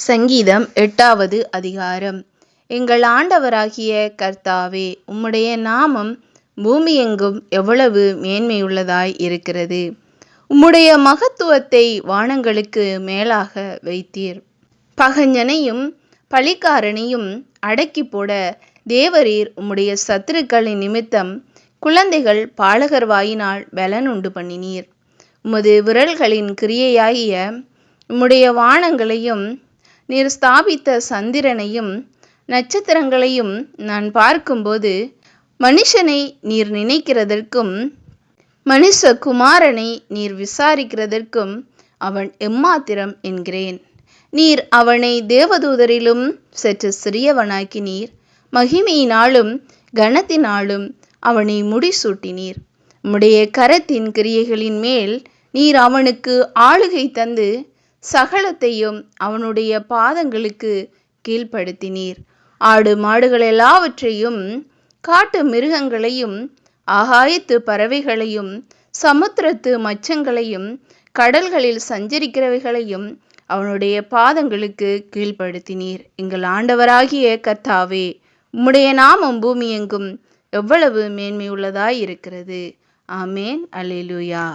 சங்கீதம் 8வது அதிகாரம். எங்கள் ஆண்டவராகிய கர்த்தாவே, உம்முடைய நாமம் பூமியெங்கும் எவ்வளவு மேன்மையுள்ளதாய் இருக்கிறது. உம்முடைய மகத்துவத்தை வானங்களுக்கு மேலாக வைத்தீர். பகைஞனையும் பழிக்காரனையும் அடக்கி போட தேவரீர் உம்முடைய சத்துருக்களின் நிமித்தம் குழந்தைகள் பாலகர் வாயினால் பலனுண்டு பண்ணினீர். உமது விரல்களின் கிரியையாகிய உம்முடைய வானங்களையும் நீர் ஸ்தாபித்த சந்திரனையும் நட்சத்திரங்களையும் நான் பார்க்கும்போது, மனுஷனை நீர் நினைக்கிறதற்கும் மனுஷகுமாரனை நீர் விசாரிக்கிறதற்கும் அவன் எம்மாத்திரம் என்கிறேன். நீர் அவனை தேவதூதரிலும் சற்று சிறியவனாக்கினீர். மகிமையினாலும் கனத்தினாலும் அவனை முடிசூட்டினீர். உம்முடைய கரத்தின் கிரியைகளின் மேல் நீர் அவனுக்கு ஆளுகை தந்து சகலத்தையும் அவனுடைய பாதங்களுக்கு கீழ்ப்படுத்தினீர். ஆடு மாடுகள் எல்லாவற்றையும், காட்டு மிருகங்களையும், ஆகாயத்து பறவைகளையும், சமுத்திரத்து மச்சங்களையும், கடல்களில் சஞ்சரிக்கிறவைகளையும் அவனுடைய பாதங்களுக்கு கீழ்ப்படுத்தினீர். எங்கள் ஆண்டவராகிய கர்த்தாவே, உம்முடைய நாமம் பூமியெங்கும் எவ்வளவு மேன்மையுள்ளதாய் இருக்கிறது. ஆமேன். அல்லேலூயா.